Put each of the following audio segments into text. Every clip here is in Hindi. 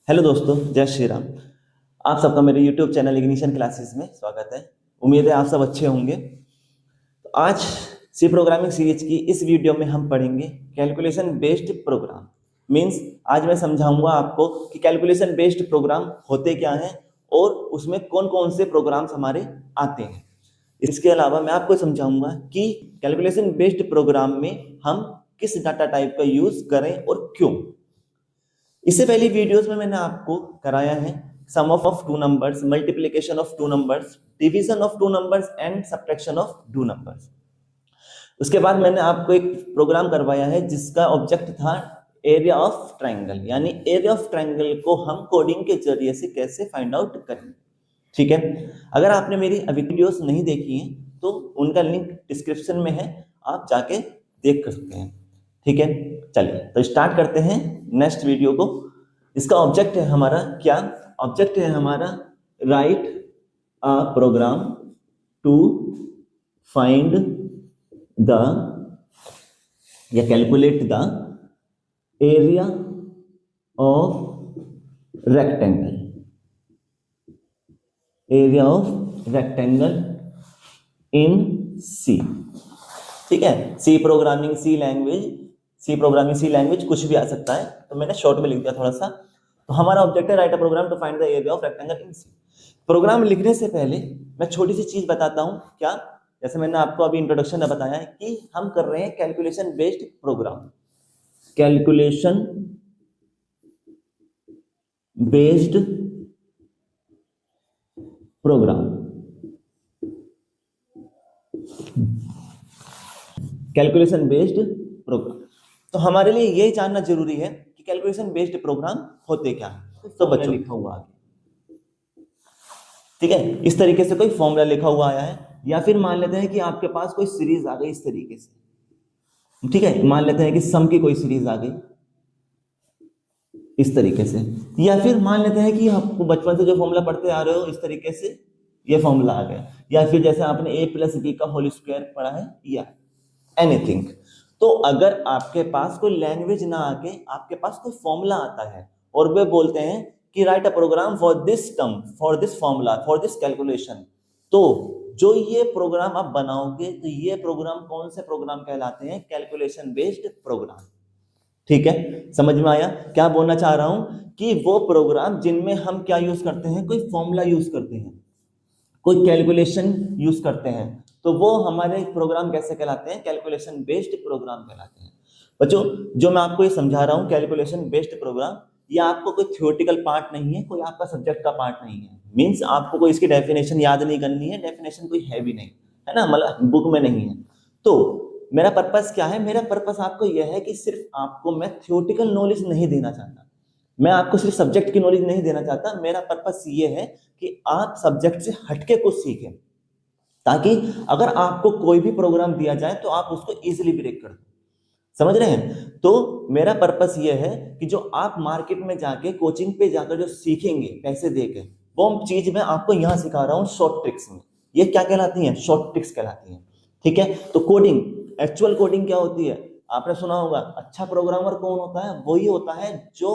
हेलो दोस्तों, जय श्री राम। आप सबका मेरे यूट्यूब चैनल इग्निशन क्लासेस में स्वागत है। उम्मीद है आप सब अच्छे होंगे। तो आज सी प्रोग्रामिंग सीरीज की इस वीडियो में हम पढ़ेंगे कैलकुलेशन बेस्ड प्रोग्राम। मींस आज मैं समझाऊंगा आपको कि कैलकुलेशन बेस्ड प्रोग्राम होते क्या हैं और उसमें कौन कौन से प्रोग्राम्स हमारे आते हैं। इसके अलावा मैं आपको समझाऊंगा कि कैलकुलेशन बेस्ड प्रोग्राम में हम किस डाटा टाइप का यूज करें और क्यों। इससे पहली वीडियोस में मैंने आपको कराया है sum of two numbers, multiplication of two numbers, division of two numbers and subtraction of two numbers. उसके बाद मैंने आपको एक प्रोग्राम करवाया है जिसका ऑब्जेक्ट था एरिया ऑफ ट्रायंगल, यानी एरिया ऑफ ट्रायंगल को हम कोडिंग के जरिए से कैसे फाइंड आउट करें। ठीक है, अगर आपने मेरी अभी वीडियोस नहीं देखी हैं तो उनका लिंक डिस्क्रिप्शन में है, आप जाके देख सकते हैं। ठीक है, चलिए तो स्टार्ट करते हैं नेक्स्ट वीडियो को। इसका ऑब्जेक्ट है हमारा क्या? ऑब्जेक्ट है हमारा write a program to find the या calculate the area of rectangle, area of rectangle in C. ठीक है, सी प्रोग्रामिंग सी लैंग्वेज कुछ भी आ सकता है, तो मैंने शॉर्ट में लिख दिया थोड़ा सा। तो हमारा ऑब्जेक्ट है write a program to find the area of rectangle in C. Program लिखने से पहले मैं छोटी सी चीज बताता हूं। क्या? जैसे मैंने आपको अभी इंट्रोडक्शन में बताया है कि हम कर रहे हैं calculation based program. Calculation based program, calculation based program. तो हमारे लिए यही जानना जरूरी है कि कैलकुलेशन बेस्ड प्रोग्राम होते क्या है। तो बच्चों लिखा हुआ आगे, ठीक है, इस तरीके से कोई फॉर्मूला लिखा हुआ आया है, या फिर मान लेते हैं कि आपके पास कोई सीरीज आ गई इस तरीके से। ठीक है, मान लेते हैं कि सम की कोई सीरीज आ गई इस तरीके से, या फिर मान लेते हैं कि आपको बचपन से जो फॉर्मूला पढ़ते आ रहे हो इस तरीके से ये फॉर्मूला आ गया, या फिर जैसे आपने a प्लस बी का होल स्क्वायर पढ़ा है, या एनीथिंग। तो अगर आपके पास कोई लैंग्वेज ना आके आपके पास कोई फॉर्मूला आता है और वे बोलते हैं कि write a program for this term, for this formula, for this calculation, तो जो ये प्रोग्राम आप बनाओगे तो ये प्रोग्राम कौन से प्रोग्राम कहलाते हैं? Calculation based program. ठीक है, समझ में आया क्या बोलना चाह रहा हूं? कि वो प्रोग्राम जिनमें हम क्या यूज करते हैं, कोई फॉर्मूला यूज करते हैं, कोई कैलकुलेशन यूज करते हैं, तो वो हमारे प्रोग्राम कैसे कहलाते हैं? कैलकुलेशन बेस्ड प्रोग्राम कहलाते हैं। बच्चों, जो मैं आपको ये समझा रहा हूं कैलकुलेशन बेस्ड प्रोग्राम, ये आपको कोई थ्योरेटिकल पार्ट नहीं है, कोई आपका सब्जेक्ट का पार्ट नहीं है। मींस आपको कोई इसकी डेफिनेशन याद नहीं करनी है, डेफिनेशन कोई है भी नहीं, है ना, मतलब बुक में नहीं है। तो मेरा पर्पस क्या है? मेरा पर्पस आपको यह है कि सिर्फ आपको मैं थ्योरेटिकल नॉलेज नहीं देना चाहता, मैं आपको सिर्फ सब्जेक्ट की नॉलेज नहीं देना चाहता। मेरा पर्पस ये है कि आप सब्जेक्ट से हटके कुछ सीखें, ताकि अगर आपको कोई भी प्रोग्राम दिया जाए तो आप उसको इजीली ब्रेक कर दो। समझ रहे हैं? तो मेरा पर्पस ये है कि जो आप मार्केट में जाके कोचिंग पे जाकर जो सीखेंगे पैसे देके, वो चीज मैं आपको यहां सिखा रहा हूं शॉर्ट ट्रिक्स में। ये क्या कहलाती हैं? शॉर्ट ट्रिक्स कहलाती हैं। ठीक है, तो कोडिंग, एक्चुअल कोडिंग क्या होती है? आपने सुना होगा, अच्छा प्रोग्रामर कौन होता है? वही होता है जो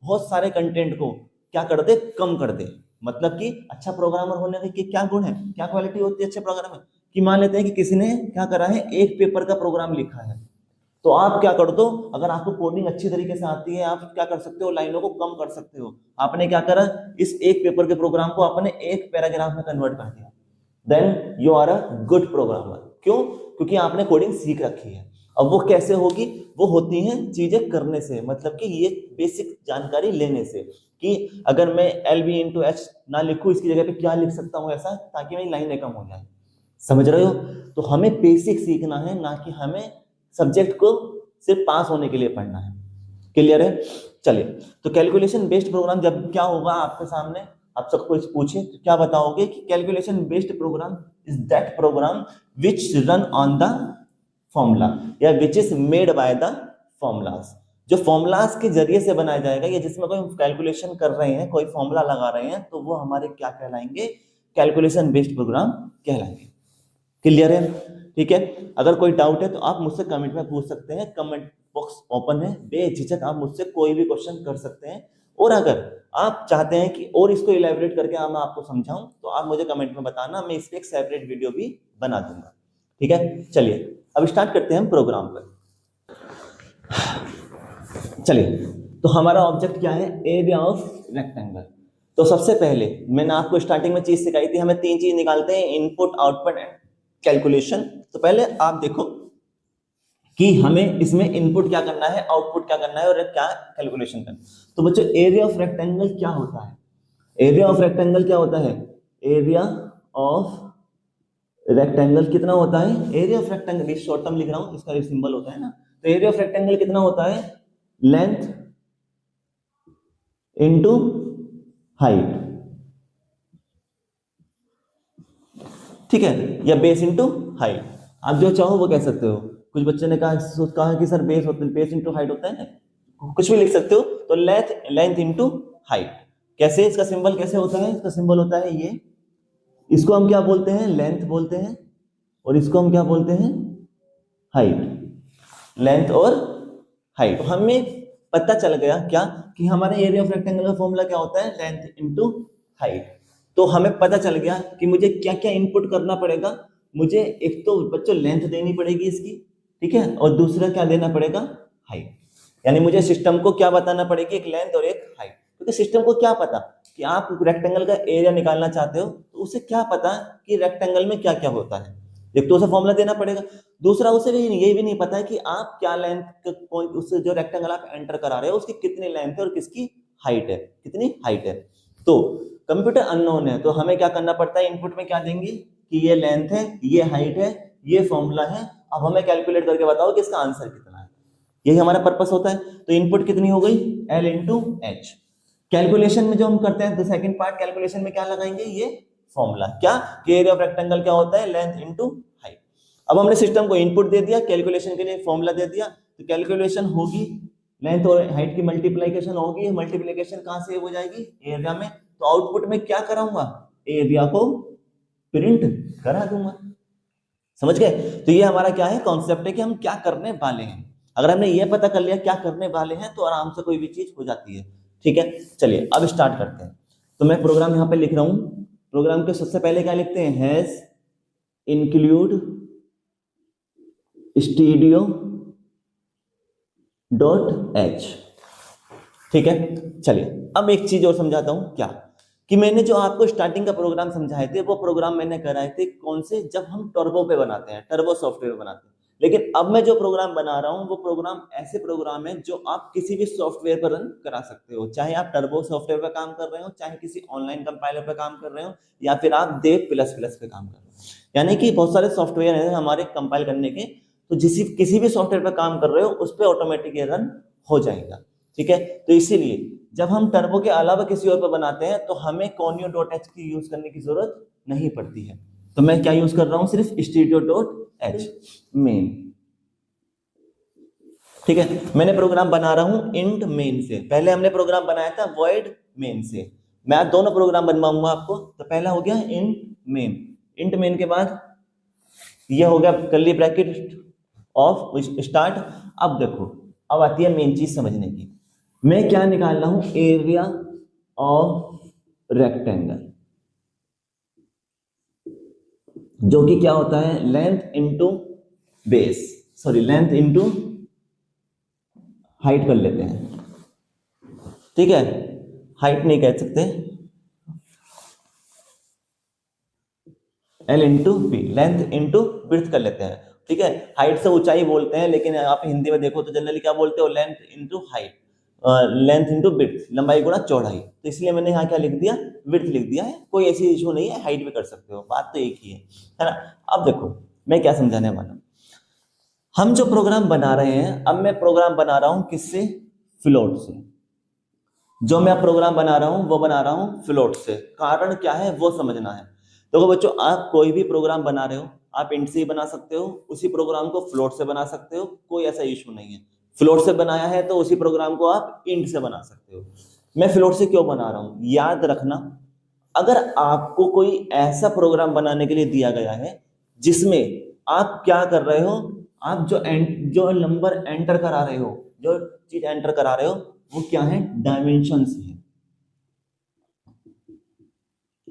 बहुत सारे कंटेंट को क्या कर दे, कम कर दे। मतलब कि अच्छा प्रोग्रामर होने के क्या गुण है, क्या क्वालिटी होती है अच्छे प्रोग्रामर की? मान लेते हैं कि किसी ने क्या करा है, एक पेपर का प्रोग्राम लिखा है, तो आप क्या कर दो, अगर आपको कोडिंग अच्छी तरीके से आती है, आप क्या कर सकते हो, लाइनों को कम कर सकते हो। आपने क्या करा, इस एक पेपर के प्रोग्राम को आपने एक पैराग्राफ में कन्वर्ट कर दिया, then you are a good programmer. क्यों? क्योंकि आपने कोडिंग सीख रखी है। अब वो कैसे होगी? वो होती हैं चीजें करने से, मतलब कि ये बेसिक जानकारी लेने से, कि अगर मैं एल बी इंटू एच ना लिखूं, इसकी जगह पे क्या लिख सकता हूं ऐसा, ताकि मेरी लाइनें कम हो जाए। समझ रहे हो? तो हमें बेसिक सीखना है, ना कि हमें सब्जेक्ट को सिर्फ पास होने के लिए पढ़ना है। क्लियर है? चलिए, तो कैलकुलेशन बेस्ड प्रोग्राम जब क्या होगा आपके सामने, आप सबको पूछे तो क्या बताओगे कि calculation based program is that program which run on the formula, या which is made by the formulas. जो फॉर्मूलाज के जरिए से बनाया जाएगा, या जिसमें कोई कैलकुलेशन कर रहे हैं, कोई फॉर्मूला लगा रहे हैं, तो वो हमारे क्या कहलाएंगे? कैलकुलेशन बेस्ड प्रोग्राम कहलाएंगे। क्लियर है? ठीक है, अगर कोई डाउट है तो आप मुझसे कमेंट में पूछ सकते हैं, कमेंट बॉक्स ओपन है, बेझिझक आप मुझसे कोई भी क्वेश्चन कर सकते हैं, और अगर आप चाहते हैं कि और इसको इलैबोरेट करके मैं आपको समझाऊं तो आप मुझे कमेंट में बताना, मैं इस पे एक सेपरेट वीडियो भी बना दूंगा। ठीक है, चलिए अब स्टार्ट करते हैं हम प्रोग्राम पर। चलिए, तो हमारा ऑब्जेक्ट क्या है, एरिया ऑफ रेक्टेंगल। तो सबसे पहले मैंने आपको स्टार्टिंग में चीज सिखाई थी, हमें 3 चीज निकालते हैं, इनपुट, आउटपुट एंड कैलकुलेशन। तो पहले आप देखो कि हमें इसमें इनपुट क्या करना है, आउटपुट क्या करना है और क्या कैलकुलेशन करना है। तो बच्चों एरिया ऑफ रेक्टेंगल क्या होता है, एरिया ऑफ रेक्टेंगल क्या होता है, एरिया ऑफ रेक्टेंगल कितना होता है, area of rectangle short term लिख रहा हूं, इसका सिंबल होता है ना, तो एरिया ऑफ रेक्टेंगल कितना होता है, लेंथ इनटू हाइट, ठीक है, या बेस इनटू हाइट, आप जो चाहो वो कह सकते हो। कुछ बच्चे ने कहा कि सर बेस होता है, बेस इनटू हाइट होता है ना, कुछ भी लिख सकते हो। तो लेंथ इनटू हाइट, कैसे, इसका सिंबल कैसे होता है, इसका सिंबल होता है ये, इसको हम क्या बोलते हैं, लेंथ बोलते हैं, और इसको हम क्या बोलते हैं, हाइट, लेंथ और हाइट। तो हमें पता चल गया क्या कि हमारे एरिया ऑफ रेक्टेंगल का फॉर्मूला क्या होता है, लेंथ इनटू हाइट। तो हमें पता चल गया कि मुझे क्या क्या इनपुट करना पड़ेगा, मुझे एक तो बच्चों लेंथ देनी पड़ेगी इसकी, ठीक है, और दूसरा क्या देना पड़ेगा, हाइट। यानी मुझे सिस्टम को क्या बताना पड़ेगी, एक लेंथ और एक हाइट, क्योंकि सिस्टम को क्या पता कि आप रेक्टेंगल का एरिया निकालना चाहते हो, तो उसे क्या पता कि रेक्टेंगल में क्या क्या होता है, एक तो उसे फॉर्मूला देना पड़ेगा, दूसरा उसे भी ये भी नहीं पता है कि आप क्या लेंथ, उससे जो रेक्टेंगल आप एंटर करा रहे हो उसकी कितनी लेंथ है और किसकी हाइट है, कितनी हाइट है। तो कंप्यूटर अननोन है, तो हमें क्या करना पड़ता है, इनपुट में क्या देंगे कि ये लेंथ है, ये हाइट है, ये फॉर्मूला है, अब हमें कैलकुलेट करके बताओ कि इसका आंसर कितना है, यही हमारा पर्पस होता है। तो इनपुट कितनी हो गई, L इंटू एच। कैलकुलेशन में जो हम करते हैं, तो सेकंड पार्ट कैलकुलेशन में क्या लगाएंगे, ये फॉर्मूला, क्या कि एरिया ऑफ रेक्टेंगल क्या होता है, लेंथ इनटू हाइट। अब हमने सिस्टम को इनपुट दे दिया, कैलकुलेशन के लिए फॉर्मूला दे दिया, तो कैलकुलेशन होगी, लेंथ और हाइट की मल्टीप्लिकेशन होगी, मल्टीप्लिकेशन कहां से हो जाएगी, एरिया में। तो आउटपुट में क्या कराऊंगा, एरिया को प्रिंट करा दूंगा, समझ गए। तो ये हमारा क्या है, कॉन्सेप्ट है कि हम क्या करने वाले हैं। अगर हमने ये पता कर लिया क्या करने वाले हैं, तो आराम से कोई भी चीज हो जाती है। ठीक है, चलिए अब स्टार्ट करते हैं। तो मैं प्रोग्राम यहाँ पे लिख रहा हूं, प्रोग्राम के सबसे पहले क्या लिखते हैं, has include studio dot H. ठीक है, चलिए अब एक चीज और समझाता हूं, क्या कि मैंने जो आपको स्टार्टिंग का प्रोग्राम समझाए थे, वो प्रोग्राम मैंने कराए थे कौन से, जब हम टर्बो पे बनाते हैं, टर्बो सॉफ्टवेयर बनाते हैं। लेकिन अब मैं जो प्रोग्राम बना रहा हूं, वो प्रोग्राम ऐसे प्रोग्राम है जो आप किसी भी सॉफ्टवेयर पर रन करा सकते हो, चाहे आप टर्बो सॉफ्टवेयर पर काम कर रहे हो, चाहे किसी ऑनलाइन कंपाइलर पर काम कर रहे हो, या फिर आप देव प्लस प्लस पे काम कर रहे हो। यानी कि बहुत सारे सॉफ्टवेयर हैं हमारे कंपाइल करने के, तो किसी भी सॉफ्टवेयर पर काम कर रहे हो उस पर ऑटोमेटिक रन हो जाएगा। ठीक है, तो इसीलिए जब हम टर्बो के अलावा किसी और पर बनाते हैं, तो हमें conio डॉट एच की यूज करने की जरूरत नहीं पड़ती है। तो मैं क्या यूज कर रहा हूं, सिर्फ स्टूडियो डॉट एच मेन। ठीक है, मैंने प्रोग्राम बना रहा हूं इंट मेन से, पहले हमने प्रोग्राम बनाया था वॉइड मेन से। मैं आज दोनों प्रोग्राम बनवाऊंगा आपको। तो पहला हो गया इंट मेन, इंट मेन के बाद ये हो गया कर्ली ब्रैकेट ऑफ स्टार्ट। अब देखो, अब आती है मेन चीज समझने की, मैं क्या निकाल रहा हूं, एरिया ऑफ रेक्टेंगल, जो कि क्या होता है, length into base, sorry length into height कर लेते हैं। ठीक है, हाइट नहीं कह सकते, L into B, length into breadth कर लेते हैं। ठीक है, हाइट से ऊंचाई बोलते हैं, लेकिन आप हिंदी में देखो तो जनरली क्या बोलते हो, length into height, length into breadth, लंबाई गुणा चौड़ाई। तो इसलिए मैंने यहाँ क्या लिख दिया, ब्रेड्थ लिख दिया है, कोई ऐसी इशू नहीं है, हाइट भी कर सकते हो, बात तो एक ही है ना। अब देखो मैं क्या समझाने वाला हूं, हम जो प्रोग्राम बना रहे हैं, अब मैं प्रोग्राम बना रहा हूं किससे, फ्लोट से। जो मैं प्रोग्राम बना रहा हूं वो बना रहा हूं फ्लोट से, कारण क्या है वो समझना है। तो बच्चों आप कोई भी प्रोग्राम बना रहे हो, आप इंट से ही बना सकते हो, उसी प्रोग्राम को फ्लोट से बना सकते हो, कोई ऐसा इशू नहीं है। फ्लोट से बनाया है तो उसी प्रोग्राम को आप इंट से बना सकते हो। मैं फ्लोट से क्यों बना रहा हूं, याद रखना, अगर आपको कोई ऐसा प्रोग्राम बनाने के लिए दिया गया है जिसमें आप क्या कर रहे हो, आप जो नंबर एंटर करा रहे हो, जो चीज एंटर करा रहे हो वो क्या है, डायमेंशंस है।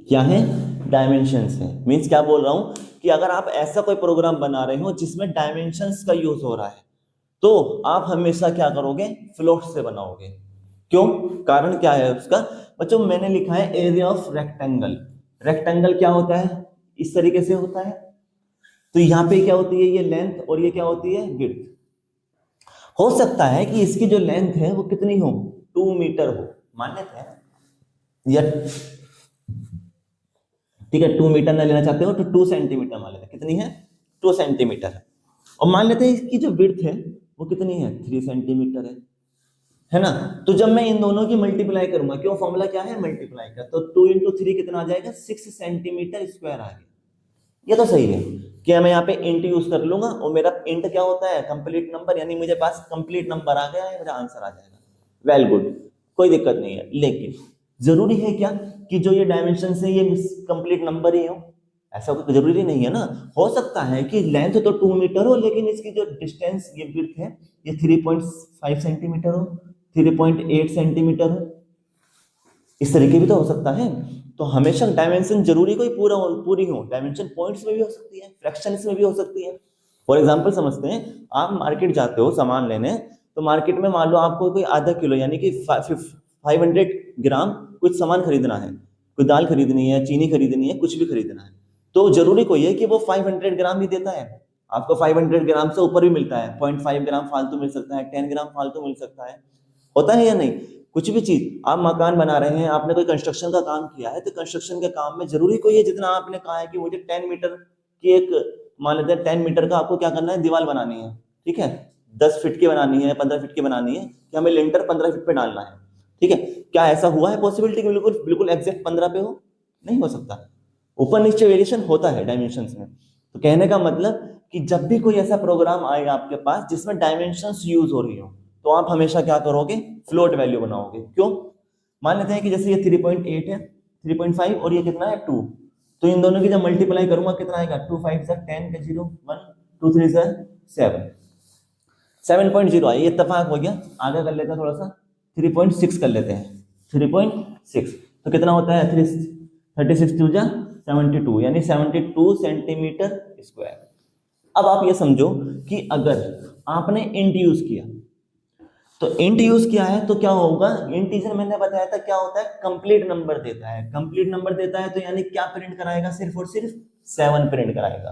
क्या है, डायमेंशंस है। मींस क्या बोल रहा हूं कि अगर आप ऐसा कोई प्रोग्राम बना रहे हो जिसमें डायमेंशंस का यूज हो रहा है तो आप हमेशा क्या करोगे, फ्लोट से बनाओगे। क्यों, कारण क्या है उसका? बच्चों मैंने लिखा है एरिया ऑफ रेक्टेंगल। रेक्टेंगल क्या होता है, इस तरीके से होता है। तो यहाँ पे क्या होती है, ये लेंथ, और ये क्या होती है, विड्थ। हो सकता है कि इसकी जो लेंथ है वो कितनी हो, 2 मीटर हो, मान लेते हैं, या ठीक है 2 मीटर ना लेना चाहते हो तो 2 सेंटीमीटर मान लेते हैं। कितनी है, 2 सेंटीमीटर। और मान लेते हैं इसकी जो विड्थ है वो कितनी है, 3 सेंटीमीटर है ना। तो जब मैं इन दोनों की मल्टीप्लाई करूंगा, क्यों, फॉर्मूला क्या है, मल्टीप्लाई का, तो 2 इंटू 3 कितना आ जाएगा, 6 सेंटीमीटर स्क्वायर आ गया। ये तो सही है कि मैं यहाँ पे इंट यूज कर लूंगा, और मेरा इंट क्या होता है, कंप्लीट नंबर, यानी मुझे पास कंप्लीट नंबर आ गया है, मेरा आंसर आ जाएगा। वेल गुड, कोई दिक्कत नहीं है। लेकिन जरूरी है क्या कि जो ये डायमेंशन है ये कंप्लीट नंबर ही हो, ऐसा कोई जरूरी नहीं है ना। हो सकता है कि लेंथ तो 2 मीटर हो लेकिन इसकी जो डिस्टेंस, ये विड्थ है, ये 3.5 सेंटीमीटर हो, 3.8 सेंटीमीटर हो, इस तरीके भी तो हो सकता है। तो हमेशा डायमेंशन जरूरी कोई पूरी हो, डायमेंशन पॉइंट्स में भी हो सकती है, फ्रैक्शंस में भी हो सकती है। फॉर एग्जांपल समझते हैं, आप मार्केट जाते हो सामान लेने, तो मार्केट में मान लो आपको कोई आधा किलो यानी कि 500 ग्राम कुछ सामान खरीदना है, कोई दाल खरीदनी है, चीनी खरीदनी है, कुछ भी खरीदना है, तो जरूरी कोई है कि वो 500 ग्राम ही देता है। आपको 500 ग्राम से ऊपर भी मिलता है, 0.5 ग्राम फालतू मिल सकता है, 10 ग्राम फालतू मिल सकता है, होता है या नहीं। कुछ भी चीज, आप मकान बना रहे हैं, आपने कोई कंस्ट्रक्शन का काम किया है, तो कंस्ट्रक्शन के काम में जरूरी कोई है, जितना आपने कहा है कि मुझे 10 मीटर की एक, मान लेते हैं 10 मीटर का आपको क्या करना है, दीवार बनानी है, ठीक है, 10 फीट की बनानी है, 15 फीट की बनानी है, कि हमें लिंटर 15 फीट पे डालना है, ठीक है। क्या ऐसा हुआ है पॉसिबिलिटी कि बिल्कुल बिल्कुल एग्जैक्ट 15 पे हो? नहीं हो सकता, ऊपर नीचे वेरिएशन होता है डायमेंशंस में। तो कहने का मतलब कि जब भी कोई ऐसा प्रोग्राम आएगा आपके पास जिसमें डायमेंशंस यूज हो रही हो, तो आप हमेशा क्या करोगे, फ्लोट वैल्यू बनाओगे। क्यों, मान लेते हैं कि जैसे ये 3.8 है, 3.5 और ये कितना है 2, तो इन दोनों की जब मल्टीप्लाई करूंगा कितना आएगा, 2 5 10 के 0 1 2 3 7 7.0 आई, इत्तेफाक हो गया। आगे कर लेते हैं थोड़ा सा, 3.6 कर लेते हैं, 3.6 तो कितना होता है, 36 टू जा 72, यानी 72 सेंटीमीटर स्क्वायर। अब आप ये समझो कि अगर आपने इंट यूज किया, तो इंट यूज किया है तो क्या होगा, इंटीजर मैंने बताया था क्या होता है, कंप्लीट नंबर देता है। कंप्लीट नंबर देता है तो यानी क्या प्रिंट कराएगा, सिर्फ और सिर्फ 7 प्रिंट कराएगा।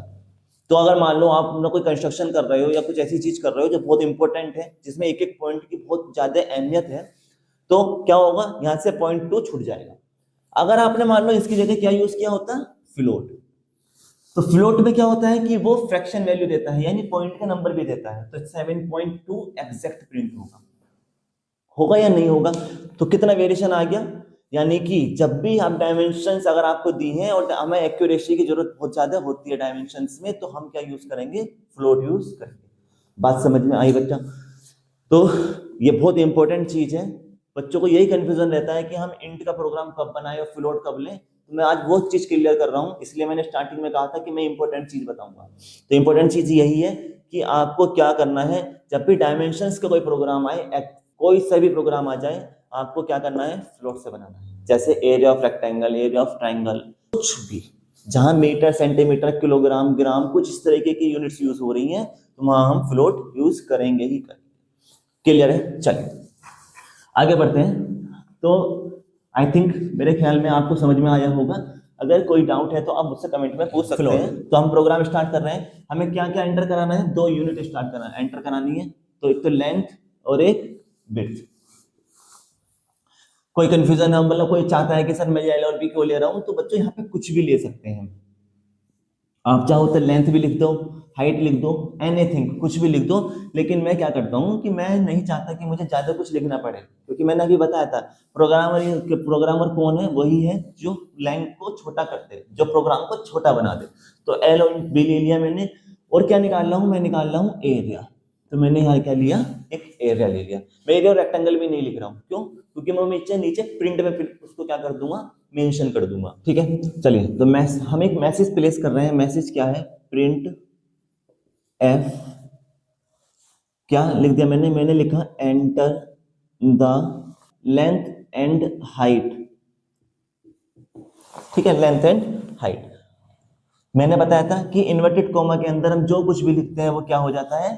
तो अगर मान लो आप कोई कंस्ट्रक्शन कर रहे हो या कुछ ऐसी चीज कर रहे हो जो बहुत इंपॉर्टेंट है, जिसमें एक एक पॉइंट की बहुत ज्यादा अहमियत है, तो क्या होगा, यहां से 0.2 छूट जाएगा। अगर आपने मान लो इसकी जगह क्या यूज किया होता, फ्लोट, तो फ्लोट में क्या होता है कि वो फ्रैक्शन वैल्यू देता है, यानी पॉइंट का नंबर भी देता है, तो 7.2 एग्जैक्ट प्रिंट होगा। होगा या नहीं होगा, तो कितना वेरिएशन आ गया, यानी कि जब भी आप डायमेंशंस अगर आपको दी हैं और हमें एक्यूरेसी की जरूरत बहुत ज्यादा होती है डायमेंशंस में, तो हम क्या यूज करेंगे, फ्लोट यूज करेंगे। बात समझ में आई बच्चा? तो ये बहुत इंपॉर्टेंट चीज है, बच्चों को यही कंफ्यूजन रहता है कि हम इंट का प्रोग्राम कब बनाए और फ्लोट कब लें। तो मैं आज वो चीज क्लियर कर रहा हूँ, इसलिए मैंने स्टार्टिंग में कहा था कि मैं इंपॉर्टेंट चीज बताऊंगा। तो इंपॉर्टेंट चीज यही है कि आपको क्या करना है, जब भी डायमेंशंस का कोई प्रोग्राम आए, कोई सा भी प्रोग्राम आ जाए, आपको क्या करना है, फ्लोट से बनाना है। जैसे area of rectangle, area of triangle, कुछ भी जहां मीटर, सेंटीमीटर, किलोग्राम, ग्राम, कुछ इस तरीके की यूनिट्स यूज हो रही हैं, तो वहां हम फ्लोट यूज करेंगे ही करेंगे। क्लियर है? चलिए आगे बढ़ते हैं। तो आई थिंक मेरे ख्याल में आपको समझ में आया होगा। अगर कोई डाउट है तो आप मुझसे कमेंट में पूछ सकते हैं। तो हम प्रोग्राम स्टार्ट कर रहे हैं, हमें क्या क्या एंटर कराना है, 2 यूनिट स्टार्ट करना एंटर करानी है, तो एक तो लेंथ और एक विड्थ। कोई कंफ्यूजन है, मतलब कोई चाहता है कि सर मैं एल और बी क्यों ले रहा हूं, तो बच्चों यहाँ पे कुछ भी ले सकते हैं। आप चाहो तो लेंथ भी लिख दो, हाइट लिख दो, एनीथिंग, कुछ भी लिख दो। लेकिन मैं क्या करता हूँ कि मैं नहीं चाहता कि मुझे ज्यादा कुछ लिखना पड़े, क्योंकि मैंने अभी बताया था प्रोग्रामर कौन है, वही है जो लाइन को छोटा कर दे, जो प्रोग्राम को छोटा बना दे। तो एल और बी ले लिया मैंने, और क्या निकाल रहा हूँ, मैं निकाल रहा हूँ एरिया। तो मैंने यहाँ क्या लिया, एक एरिया ले लिया। मैं एरिया और रेक्टेंगल भी नहीं लिख रहा हूँ, क्यों, क्योंकि मैं नीचे नीचे प्रिंट में फिर उसको क्या कर दूंगा, मेंशन कर दूंगा। ठीक है, चलिए तो हम एक मैसेज प्लेस कर रहे हैं। मैसेज क्या है, प्रिंट एफ क्या लिख दिया मैंने लिखा enter the length and height. ठीक है, लेंथ एंड हाइट। मैंने बताया था कि इन्वर्टेड कोमा के अंदर हम जो कुछ भी लिखते हैं वो क्या हो जाता है,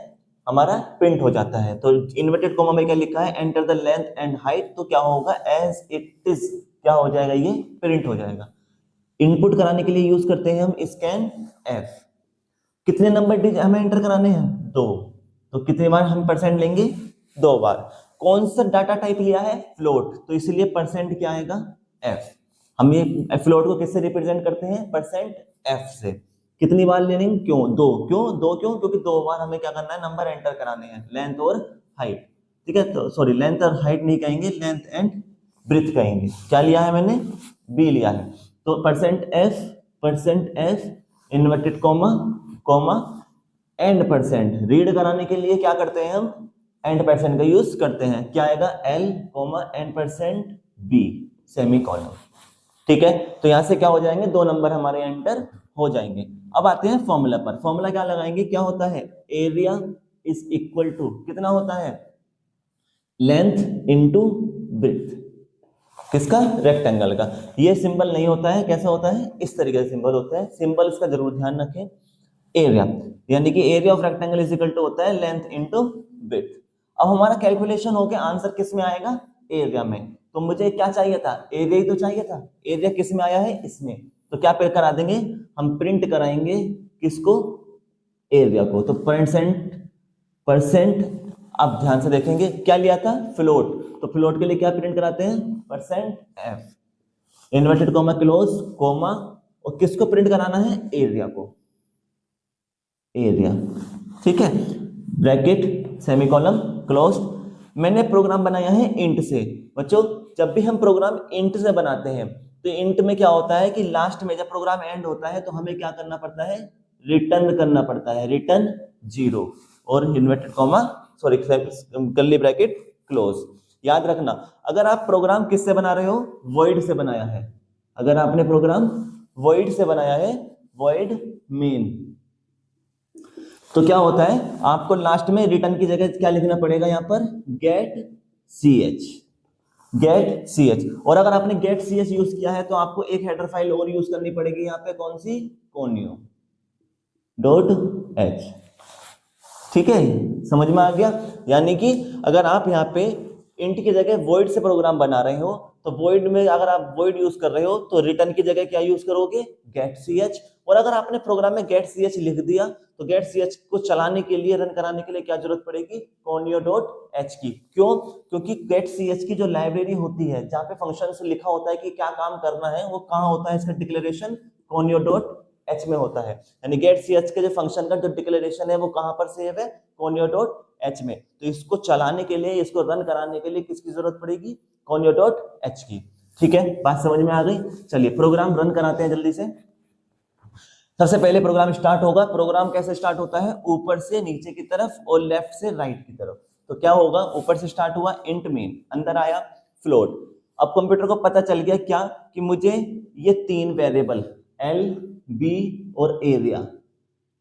हमारा प्रिंट हो जाता है। तो इन्वर्टेड कोमा में क्या लिखा है, enter the length and height, तो क्या होगा, एज इट इज क्या हो जाएगा, ये प्रिंट हो जाएगा। इनपुट कराने के लिए यूज करते हैं हम स्कैन एफ। कितने नंबर डिजिट हमें एंटर कराने हैं, 2। तो कितनी बार हम परसेंट लेंगे, 2 बार। कौन सा डाटा टाइप लिया है, फ्लोट, तो इसलिए परसेंट क्या आएगा, एफ। हम ये फ्लोट को किससे रिप्रेजेंट करते हैं, परसेंट एफ से। कितनी बार लेंगे, क्यों, 2। क्यों, क्योंकि 2 बार हमें क्या करना है, नंबर एंटर कराने हैं, लेंथ और हाइट। ठीक है, तो सॉरी, लेंथ और हाइट नहीं कहेंगे, लेंथ एंड ब्रेथ कहेंगे। क्या लिया है मैंने, बी लिया है। तो percent F inverted comma and percent. Read कराने के लिए क्या करते हैं हम, एंड परसेंट का यूज करते हैं। क्या आएगा, L and percent B semicolon. ठीक है, तो यहां से क्या हो जाएंगे, 2 नंबर हमारे एंटर हो जाएंगे। अब आते हैं फॉर्मूला पर। फॉर्मूला क्या लगाएंगे, क्या होता है, एरिया इज इक्वल टू कितना होता है, लेंथ इनटू ब्रेथ। किसका, रेक्टेंगल का। ये सिंबल नहीं होता है, कैसा होता है, इस तरीके से सिंबल होता है। सिंबल इसका जरूर ध्यान रखें। एरिया यानी कि area of rectangle is equal to होता है लेंथ इनटू ब्रेथ। अब हमारा कैलकुलेशन हो गया, आंसर किस में आएगा, एरिया में। तो मुझे क्या चाहिए था, एरिया ही तो चाहिए था। एरिया किस में आया है, इसमें। तो क्या पे करा देंगे, हम प्रिंट कराएंगे किसको, एरिया को। तो परसेंट अब ध्यान से देखेंगे, क्या लिया था, फ्लोट। तो फ्लोट के लिए क्या प्रिंट कराते हैं, percent F, inverted comma close comma, और किसको प्रिंट कराना है, एरिया को, एरिया। ठीक है, ब्रैकेट सेमीकोलन क्लोज। मैंने प्रोग्राम बनाया है इंट से। बच्चों जब भी हम प्रोग्राम इंट से बनाते हैं तो इंट में क्या होता है कि लास्ट में जब प्रोग्राम एंड होता है तो हमें क्या करना पड़ता है, रिटर्न करना पड़ता है, रिटर्न 0 और inverted comma sorry curly bracket close. याद रखना, अगर आप प्रोग्राम किससे बना रहे हो, वॉइड से बनाया है। अगर आपने प्रोग्राम वॉइड से बनाया है, वॉइड मेन, तो क्या होता है, आपको लास्ट में रिटर्न की जगह क्या लिखना पड़ेगा, यहां पर गेट सी एच। और अगर आपने गेट सी एच यूज किया है तो आपको एक हेडर फाइल और यूज करनी पड़ेगी यहाँ पे, कौन सी, conio .h। ठीक है, समझ में आ गया। यानी कि अगर आप यहाँ पे इंट की जगह void से प्रोग्राम बना रहे हो तो void में अगर आप void यूज कर रहे हो तो रिटर्न की जगह क्या यूज करोगे, गेट सी एच। और अगर आपने प्रोग्राम में गेट सी एच लिख दिया तो गेट सी एच को चलाने के लिए, रन कराने के लिए क्या जरूरत पड़ेगी, conio.h की। क्यों, क्योंकि गेट सी एच की जो लाइब्रेरी होती है जहाँ पे फंक्शन लिखा होता है कि क्या काम करना है, वो कहाँ होता है, इसका डिक्लेरेशन conio.h में होता है। यानी गेट सी एच के जो फंक्शन का जो डिक्लेरेशन है वो कहाँ पर सेव है, conio.h में। तो इसको चलाने के लिए, इसको रन कराने के लिए किसकी जरूरत पड़ेगी, conio.h की। ठीक है, बात समझ में आ गई। चलिए प्रोग्राम रन कराते हैं जल्दी से। सबसे पहले प्रोग्राम स्टार्ट होगा। प्रोग्राम कैसे स्टार्ट होता है, ऊपर से नीचे की तरफ और लेफ्ट से राइट की तरफ। तो क्या होगा, ऊपर से स्टार्ट हुआ, इंट मेन, अंदर आया फ्लोट। अब कंप्यूटर को पता चल गया क्या, कि मुझे ये 3 वेरिएबल एल, बी और एरिया,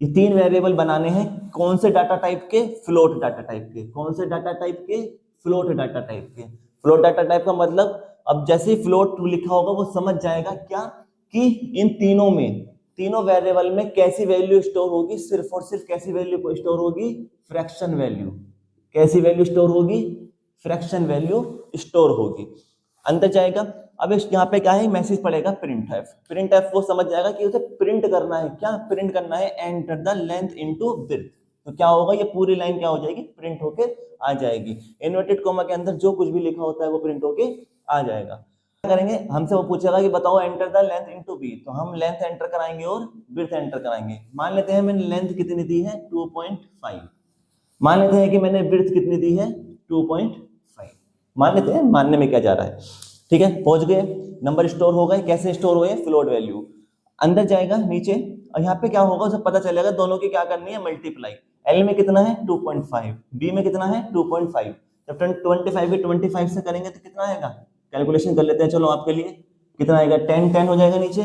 ये 3 वेरिएबल बनाने हैं। कौन से डाटा टाइप के, फ्लोट डाटा टाइप के। कौन से डाटा टाइप के, फ्लोट डाटा टाइप के। फ्लोट डाटा टाइप का मतलब, अब जैसे ही फ्लोट लिखा होगा वो समझ जाएगा क्या, कि इन तीनों वेरिएबल में कैसी वैल्यू स्टोर होगी, सिर्फ और सिर्फ कैसी वैल्यू स्टोर होगी, फ्रैक्शन वैल्यू। कैसी वैल्यू स्टोर होगी, फ्रैक्शन वैल्यू स्टोर होगी। अंदर जाएगा, अब इस यहाँ पे क्या है, मैसेज पड़ेगा प्रिंट एफ। प्रिंट एफ वो समझ जाएगा कि उसे प्रिंट करना है, क्या प्रिंट करना है, enter the length into breadth. तो क्या होगा, ये पूरी लाइन क्या हो जाएगी, प्रिंट होके आ जाएगी। इन्वर्टेड कॉमा के अंदर जो कुछ भी लिखा होता है वो प्रिंट होके आ जाएगा। करेंगे, हमसे वो पूछेगा कि बताओ enter the length into B, तो हम लेंथ एंटर कराएंगे और ब्रेथ एंटर कराएंगे। मान लेते हैं मैंने लेंथ कितनी दी है, 2.5। मान लेते हैं कि मैंने ब्रेथ कितनी दी है, 2.5। मान लेते हैं, मानने में क्या जा रहा है। ठीक है, पहुंच गए, नंबर स्टोर हो गए। कैसे स्टोर हुए, फ्लोट वैल्यू। अंदर जाएगा नीचे, और यहाँ पे क्या होगा, उसे पता चलेगा दोनों की क्या करनी है, मल्टीप्लाई। एल में कितना है 2.5, बी में कितना है 2.5। जब 25 के 25 से करेंगे तो कितना आएगा, कैलकुलेशन कर लेते हैं चलो आपके लिए। कितना आएगा, 10 हो जाएगा नीचे।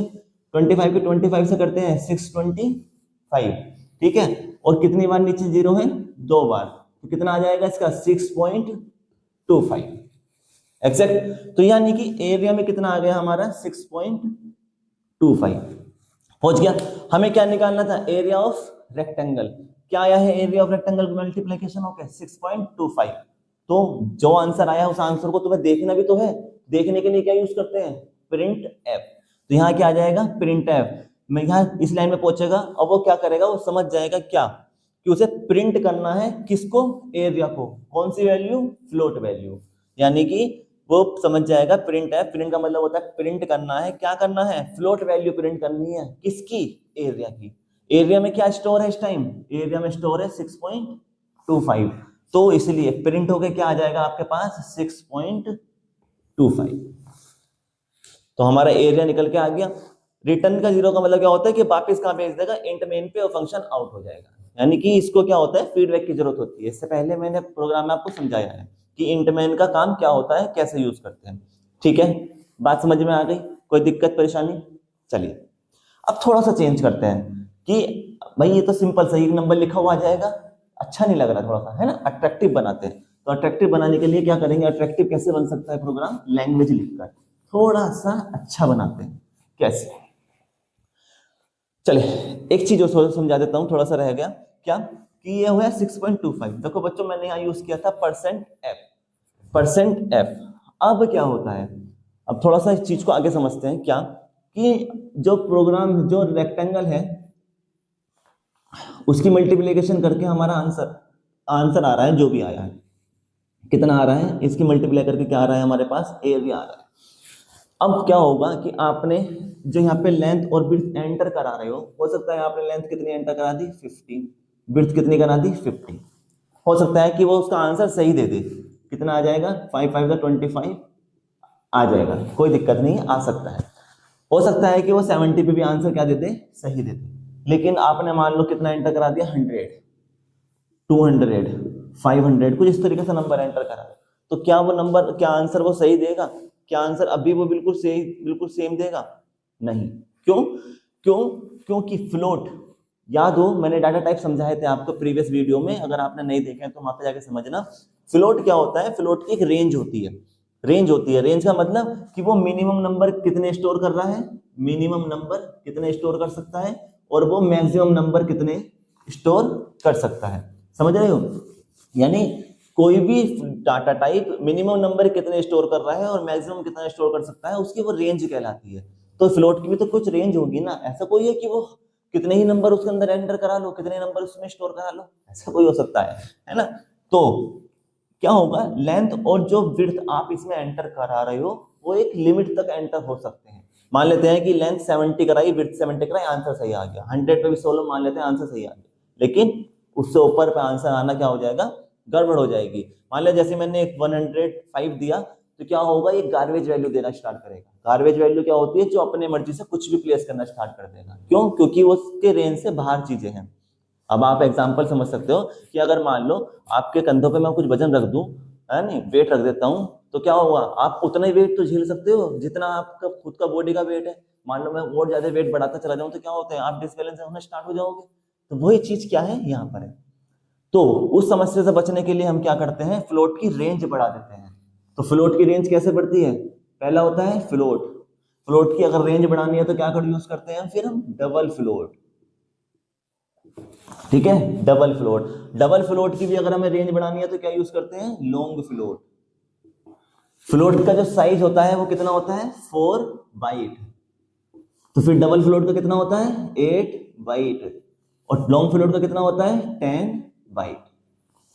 25 के 25 से करते हैं 625। ठीक है, और कितनी बार नीचे 0 है, 2 बार। तो कितना आ जाएगा इसका 6.25 एग्जैक्ट। तो यानी कि एरिया में कितना आ गया हमारा 6.25 पहुंच गया। हमें क्या निकालना था, एरिया ऑफ रेक्टेंगल। क्या आया है एरिया ऑफ रेक्टेंगल मल्टीप्लीकेशन होकर 6.25। तो जो आंसर आया उस आंसर को तुम्हें देखना भी तो है, देखने के लिए क्या यूज करते हैं, प्रिंट एफ। तो यहाँ क्या आ जाएगा प्रिंट एफ। मैं यहाँ इस लाइन में पहुंचेगा और वो क्या करेगा, वो समझ जाएगा क्या कि उसे प्रिंट करना है किसको, एरिया को। कौन सी वैल्यू, फ्लोट वैल्यू। यानी कि वो समझ जाएगा प्रिंट है, प्रिंट का मतलब होता है प्रिंट करना है, क्या करना है, फ्लोट वैल्यू प्रिंट करनी है किसकी, एरिया की। एरिया में क्या स्टोर है इस टाइम, एरिया में स्टोर है 6.25। तो इसलिए प्रिंट होके क्या आ जाएगा आपके पास 6.25। तो हमारा एरिया निकल के आ गया। रिटर्न का जीरो का मतलब क्या होता है कि वापस कहां भेज देगा, इंट मेन पे, और फंक्शन आउट हो जाएगा। यानी कि इसको क्या होता है, फीडबैक की जरूरत होती है। इससे पहले मैंने प्रोग्राम में आपको समझाया है कि इंट मेन का काम क्या होता है, कैसे यूज करते हैं। ठीक है, बात समझ में आ गई, कोई दिक्कत परेशानी। चलिए अब थोड़ा सा चेंज करते हैं कि भाई ये तो सिंपल सही नंबर लिखा हुआ आ जाएगा, अच्छा नहीं लग रहा थोड़ा सा, है ना, अट्रैक्टिव बनाते हैं। तो अट्रैक्टिव बनाने के लिए क्या करेंगे, अट्रैक्टिव कैसे बन सकता है प्रोग्राम, लैंग्वेज लिखकर थोड़ा सा अच्छा बनाते हैं। कैसे, चलिए एक चीज और समझा देता हूं, थोड़ा सा रह गया क्या, कि ये हुआ 6.25। देखो बच्चों मैंने यहाँ यूज किया था परसेंट एफ, परसेंट एफ। अब क्या होता है, अब थोड़ा सा इस चीज को आगे समझते हैं क्या, कि जो प्रोग्राम, जो रेक्टेंगल है उसकी मल्टीप्लिकेशन करके हमारा आंसर आ रहा है, जो भी आया है, कितना आ रहा है, इसकी मल्टीप्लाई करके क्या आ रहा है हमारे पास, एरिया आ रहा है। अब क्या होगा कि आपने जो यहाँ पे लेंथ और विड्थ एंटर करा रहे हो सकता है आपने लेंथ कितनी एंटर करा दी 50, विड्थ कितनी करा दी 50। हो सकता है कि वो उसका आंसर सही दे दे, कितना आ जाएगा 5 5 25 आ जाएगा, कोई दिक्कत नहीं, आ सकता है। हो सकता है कि वो 70 पे भी आंसर क्या दे दे, सही दे दे। लेकिन आपने मान लो कितना एंटर करा दिया, 100, 200, 500, कुछ इस तरीके से नंबर एंटर करा, तो क्या वो नंबर, क्या आंसर वो सही देगा, क्या आंसर अभी वो बिल्कुल सही, बिल्कुल सेम देगा, नहीं। क्यों, क्यों, क्योंकि फ्लोट, याद हो मैंने डाटा टाइप समझाए थे आपको प्रीवियस वीडियो में, अगर आपने नहीं देखे हैं तो वहां पे जाके समझना। फ्लोट क्या होता है, फ्लोट की एक रेंज होती है, रेंज होती है। रेंज का मतलब कि वो मिनिमम नंबर कितने स्टोर कर रहा है, मिनिमम नंबर कितने स्टोर कर सकता है, और वो मैक्सिमम नंबर कितने स्टोर कर सकता है, समझ रहे हो। यानी कोई भी डाटा टाइप मिनिमम नंबर कितने स्टोर कर रहा है और मैक्सिमम कितना स्टोर कर सकता है, उसकी वो रेंज कहलाती है। तो फ्लोट की भी तो कुछ रेंज होगी ना, ऐसा कोई है कि वो कितने ही नंबर उसके अंदर एंटर करा लो, कितने नंबर उसमें स्टोर करा लो, ऐसा कोई हो सकता है ना। तो क्या होगा, लेंथ और जो विड्थ आप इसमें एंटर करा रहे हो वो एक लिमिट तक एंटर हो सकते हैं। मान लेते हैं कि लेंथ 70 कराई, विड्थ 70 कराई, आंसर सही आ गया। 100 पे भी 16 मान लेते हैं, आंसर सही आ गया। लेकिन उससे ऊपर पे आंसर आना क्या हो जाएगा, गड़बड़ हो जाएगी। मान लिया जैसे मैंने 105 दिया, तो क्या होगा, ये गार्बेज वैल्यू देना स्टार्ट करेगा। गार्बेज वैल्यू क्या होती है, जो अपने मर्जी से कुछ भी प्लेस करना स्टार्ट कर देगा। क्यों, क्योंकि वो उसके रेंज से बाहर चीजें हैं। अब आप एग्जांपल समझ सकते हो कि अगर मान लो आपके कंधों पे मैं कुछ वजन रख दूं, है नहीं, वेट रख देता हूं, तो क्या होगा, आप उतना ही वेट तो झेल सकते हो जितना आपका खुद का बॉडी का वेट है। मान लो मैं और ज्यादा वेट बढ़ाता चला जाऊं तो क्या होता है, आप डिसबैलेंस होना स्टार्ट हो जाओगे। तो वही चीज क्या है यहाँ पर है। तो उस समस्या से बचने के लिए हम क्या करते हैं, फ्लोट की रेंज बढ़ा देते हैं। तो फ्लोट की रेंज कैसे बढ़ती है, पहला होता है फ्लोट। फ्लोट की अगर रेंज बढ़ानी है तो क्या यूज करते हैं, फिर हम डबल फ्लोट। ठीक है, डबल फ्लोट। डबल फ्लोट की भी अगर हमें रेंज बढ़ानी है तो क्या यूज करते हैं, लॉन्ग फ्लोट। फ्लोट का जो साइज होता है वो कितना होता है, 4 बाइट। तो फिर डबल फ्लोट का कितना होता है, 8 बाइट। और लॉन्ग फ्लोट का कितना होता है, 10 बाइट।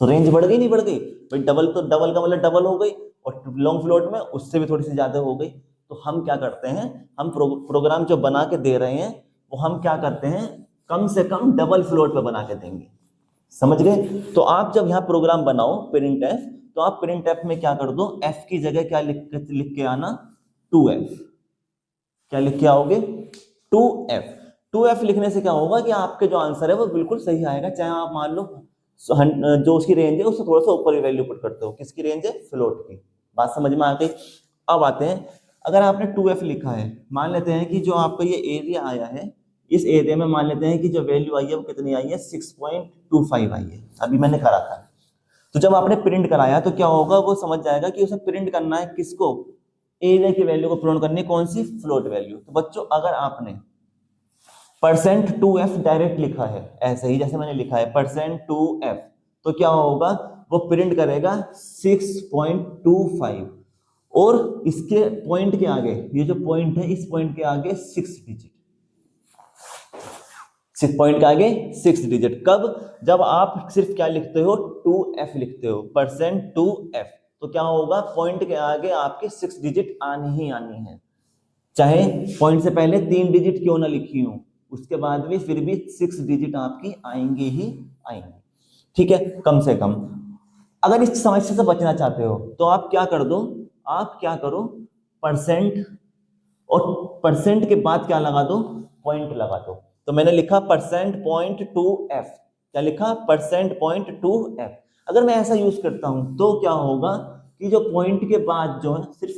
तो रेंज बढ़ गई, नहीं बढ़ गई भाई, डबल तो डबल का मतलब डबल हो गई, और लॉन्ग फ्लोट में उससे भी थोड़ी सी ज्यादा हो गई। तो हम क्या करते हैं, हम प्रोग्राम जो बना के दे रहे हैं वो हम क्या करते हैं, कम से कम डबल फ्लोट पे बना के देंगे, समझ गए। तो आप जब यहाँ प्रोग्राम बनाओ प्रिंट एफ, तो आप प्रिंट एफ में क्या कर दो, एफ की जगह क्या लिख के आना, 2f। क्या लिख के आओगे, 2f। 2f लिखने से क्या होगा कि आपके जो आंसर है वो बिल्कुल सही आएगा, चाहे आप मान लो जो उसकी रेंज है उससे थोड़ा सा ऊपर वैल्यू पुट करते हो। किसकी रेंज है, फ्लोट की। बात समझ में आ गई। अब आते हैं, अगर आपने 2f लिखा है, मान लेते हैं कि जो आपका ये एरिया आया है, इस एरिया में मान लेते हैं कि जो वैल्यू आई है वो कितनी आई है, 6.25 आई है, अभी मैंने करा था। तो जब आपने प्रिंट कराया तो क्या होगा, वो समझ जाएगा कि उसे प्रिंट करना है किसको, एरिया की वैल्यू को प्रिंट करनी है, कौन सी, फ्लोट वैल्यू। तो बच्चों अगर आपने %2f डायरेक्ट लिखा है ऐसे ही जैसे मैंने लिखा है %2f, तो क्या होगा, वो प्रिंट करेगा 6.25 और इसके पॉइंट के आगे, ये जो पॉइंट है इस पॉइंट के आगे 6 डिजिट, 6 पॉइंट के आगे 6 डिजिट। कब, जब आप सिर्फ क्या लिखते हो, 2f लिखते हो, %2f, तो क्या होगा, पॉइंट के आगे आपके 6 डिजिट आनी ही आनी है, चाहे पॉइंट से पहले 3 डिजिट क्यों ना लिखी हूं, उसके बाद भी फिर भी 6 डिजिट आपकी आएंगे ही आएंगे, ठीक है, कम से कम। अगर इस समस्या से बचना चाहते हो तो आप क्या कर दो, आप क्या करो, परसेंट, और परसेंट के बाद क्या लगा दो, पॉइंट लगा दो। तो मैंने लिखा %.2f, क्या लिखा, %.2f। अगर मैं ऐसा यूज करता हूं तो क्या होगा कि जो पॉइंट के बाद जो है सिर्फ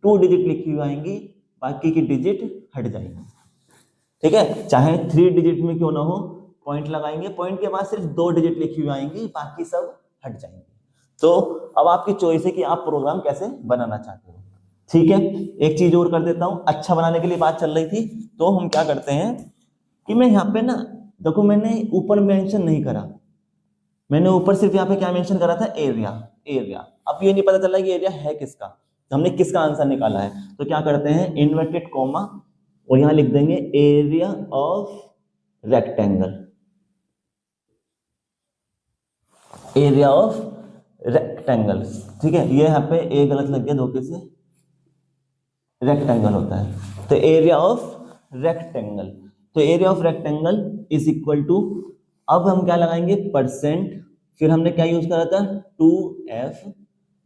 2 डिजिट लिखी हुई आएंगी, बाकी की डिजिट हट जाएंगी, ठीक है, चाहे 3 डिजिट में क्यों ना हो, पॉइंट लगाएंगे, पॉइंट के बाद सिर्फ 2 डिजिट लिखी हुई आएंगी, बाकी सब हट जाएंगे। तो अब आपकी चॉइस है कि आप प्रोग्राम कैसे बनाना चाहते हो, ठीक है। एक चीज और कर देता हूं, अच्छा बनाने के लिए बात चल रही थी, तो हम क्या करते हैं कि मैं यहाँ पे ना, देखो मैंने ऊपर मेंशन नहीं करा, मैंने ऊपर सिर्फ यहाँ पे क्या मेंशन करा था, एरिया, एरिया। अब ये नहीं पता चला कि एरिया है किसका, तो हमने किसका आंसर निकाला है, तो क्या करते हैं, इन्वर्टेड कॉमा और यहां लिख देंगे area of rectangle, area of rectangle, ठीक है। ये यहाँ पे ए गलत लग गया, धोखे से रेक्टेंगल होता है, तो एरिया ऑफ रेक्टेंगल, तो area of rectangle is equal to, अब हम क्या लगाएंगे, परसेंट, फिर हमने क्या यूज करा था, 2f,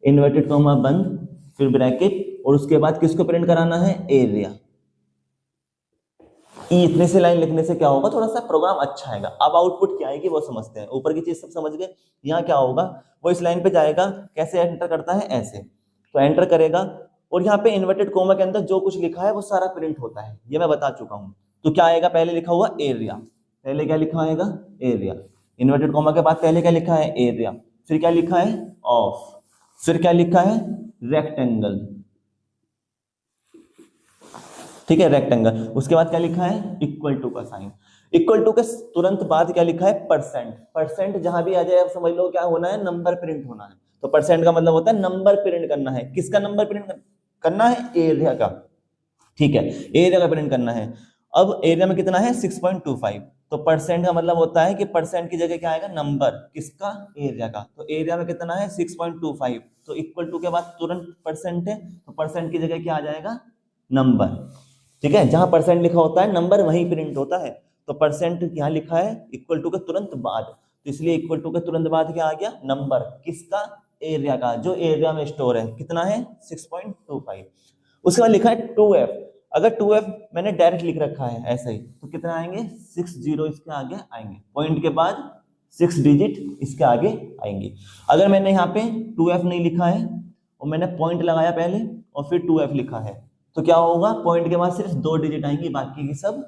इन्वर्टेड कॉमा बंद, फिर ब्रैकेट, और उसके बाद किसको प्रिंट कराना है, एरिया। इतने से लाइन लिखने से क्या होगा, थोड़ा सा प्रोग्राम अच्छा आएगा। अब आउटपुट क्या आएगी वो समझते हैं, ऊपर की चीज सब समझ गए। यहाँ क्या होगा, वो इस लाइन पे जाएगा, कैसे एंटर करता है, ऐसे, तो एंटर करेगा, और यहाँ पे इन्वर्टेड कोमा के अंदर जो कुछ लिखा है वो सारा प्रिंट होता है, ये मैं बता चुका हूँ। तो क्या आएगा, पहले लिखा हुआ एरिया, पहले क्या लिखा आएगा, एरिया, इन्वर्टेड कोमा के बाद पहले क्या लिखा है, एरिया, फिर क्या लिखा है, ऑफ, फिर क्या लिखा है, रेक्टेंगल, ठीक है, रेक्टेंगल, उसके बाद क्या लिखा है, इक्वल टू का साइन, इक्वल टू के तुरंत बाद क्या लिखा है, परसेंट, परसेंट जहां भी आ जाए आप समझ लो क्या होना है, नंबर प्रिंट होना है। तो परसेंट का मतलब होता है नंबर प्रिंट करना है, किसका नंबर प्रिंट करना है, एरिया का, ठीक है, एरिया का प्रिंट करना है। अब एरिया में कितना है, 6.25, तो परसेंट का मतलब होता है कि परसेंट की जगह क्या आएगा, नंबर, किसका, एरिया का, तो एरिया में कितना है, 6.25, तो इक्वल टू के बाद तुरंत परसेंट है, तो परसेंट की जगह क्या आ जाएगा, नंबर, ठीक है, जहां परसेंट लिखा होता है नंबर वहीं प्रिंट होता है, तो परसेंट यहाँ लिखा है इक्वल टू के तुरंत बाद, तो इसलिए इक्वल टू के तुरंत बाद क्या आ गया, नंबर, किसका, एरिया का, जो एरिया में स्टोर है, कितना है, 6.25। उसके बाद लिखा है 2f, अगर 2f मैंने डायरेक्ट लिख रखा है ऐसा ही, तो कितना आएंगे, 6 जीरो इसके आगे आएंगे, पॉइंट के बाद 6 डिजिट इसके आगे आएंगे। अगर मैंने यहाँ पे 2f नहीं लिखा है और मैंने पॉइंट लगाया पहले और फिर 2f लिखा है, तो क्या होगा, पॉइंट के बाद सिर्फ 2 डिजिट आएंगी, बाकी की सब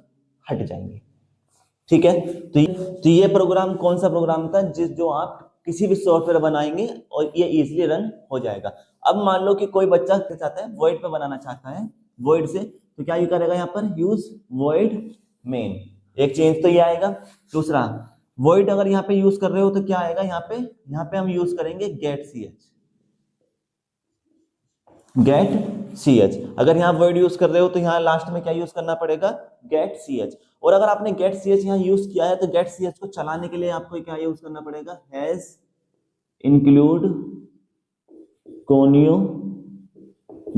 हट जाएंगे, ठीक है। तो ये प्रोग्राम कौन सा प्रोग्राम था, जो आप किसी भी सॉफ्टवेयर बनाएंगे और ये इजीली रन हो जाएगा। अब मान लो कि कोई बच्चा चाहता है वॉइड पे बनाना चाहता है, वॉइड से, तो क्या ये करेगा, यहाँ पर यूज वॉइड मेन, एक चेंज तो ये आएगा। दूसरा, वॉइड अगर यहाँ पे यूज कर रहे हो तो क्या आएगा, यहाँ पे हम यूज करेंगे गेट सी एच। अगर यहाँ वर्ड यूज कर रहे हो तो यहाँ लास्ट में क्या यूज करना पड़ेगा, गेट सी एच। और अगर आपने गेट सी एच यहाँ यूज किया है तो गेट सी एच को चलाने के लिए आपको क्या यूज करना पड़ेगा, has include conio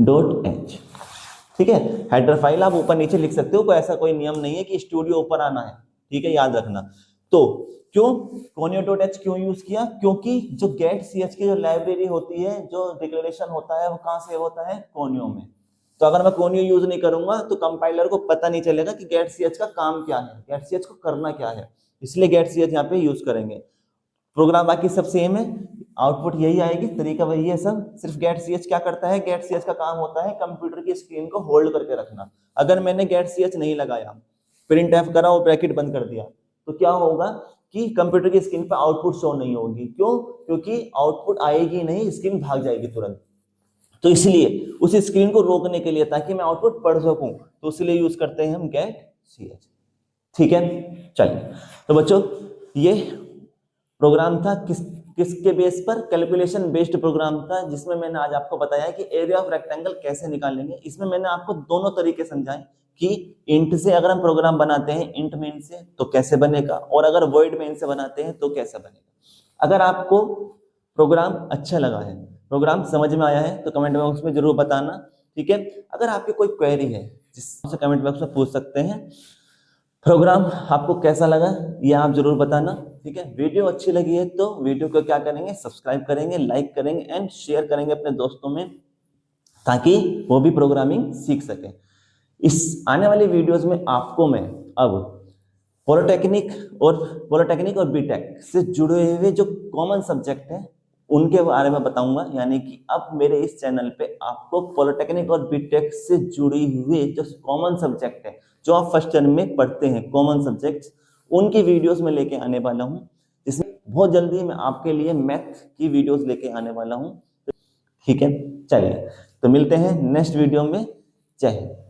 dot H, ठीक है। हेडर फाइल आप ऊपर नीचे लिख सकते हो, कोई ऐसा कोई नियम नहीं है कि स्टूडियो ऊपर आना है, ठीक है, याद रखना। तो क्यों conio.h क्यों यूज किया, क्योंकि जो गेट सी एच की जो लाइब्रेरी होती है, जो डिक्लेरेशन होता है, वो कहां सेव होता है, कोनियो में। तो अगर मैं कोनियो यूज नहीं करूंगा तो कंपाइलर को पता नहीं चलेगा कि गेट सी एच का काम क्या है, गेट सी एच को करना क्या है, इसलिए गेट सी एच यहाँ पे यूज करेंगे। प्रोग्राम बाकी सब सेम है, आउटपुट यही आएगी, तरीका वही है सब, सिर्फ गेट सी एच क्या करता है, गेट सी एच का काम होता है कंप्यूटर की स्क्रीन को होल्ड करके रखना। अगर मैंने गेट सी एच नहीं लगाया, प्रिंट एफ करा और ब्रैकेट बंद कर दिया, तो क्या होगा, कि कंप्यूटर की स्क्रीन पर आउटपुट शो नहीं होगी। क्यों? क्योंकि आउटपुट आएगी नहीं, स्क्रीन भाग जाएगी तुरंत। तो इसलिए उस स्क्रीन को रोकने के लिए, ताकि मैं आउटपुट पढ़ सकूं, तो इसलिए यूज करते हैं हम गेट ch। ठीक है, चलिए। तो बच्चों ये प्रोग्राम था किसके बेस पर? कैलकुलेशन बेस्ड प्रोग्राम था, जिसमें मैंने आज आपको बताया कि एरिया ऑफ रेक्टेंगल कैसे निकालेंगे। इसमें मैंने आपको दोनों तरीके समझाए कि इंट से अगर हम प्रोग्राम बनाते हैं, इंट मेन से, तो कैसे बनेगा, और अगर वॉइड मेन से बनाते हैं तो कैसे बनेगा। अगर आपको प्रोग्राम अच्छा लगा है, प्रोग्राम समझ में आया है, तो कमेंट बॉक्स में जरूर बताना। ठीक है, अगर आपकी कोई क्वेरी है जिससे कमेंट बॉक्स में पूछ सकते हैं। प्रोग्राम आपको कैसा लगा ये आप जरूर बताना। ठीक है, वीडियो अच्छी लगी है तो वीडियो को क्या करेंगे, सब्सक्राइब करेंगे, लाइक करेंगे एंड शेयर करेंगे अपने दोस्तों में, ताकि वो भी प्रोग्रामिंग सीख सके। इस आने वाली वीडियोस में आपको मैं अब पॉलिटेक्निक और बीटेक से जुड़े हुए जो कॉमन सब्जेक्ट है उनके बारे में बताऊंगा। यानी कि अब मेरे इस चैनल पे आपको पॉलिटेक्निक और बीटेक से जुड़ी हुए जो कॉमन सब्जेक्ट है, जो आप फर्स्ट टर्म में पढ़ते हैं कॉमन सब्जेक्ट्स, उनकी वीडियोस में लेके आने वाला हूं। जिसमें बहुत जल्दी मैं आपके लिए मैथ की वीडियोस लेके आने वाला हूं। ठीक है, चलिए तो मिलते हैं नेक्स्ट वीडियो में। जय हिंद।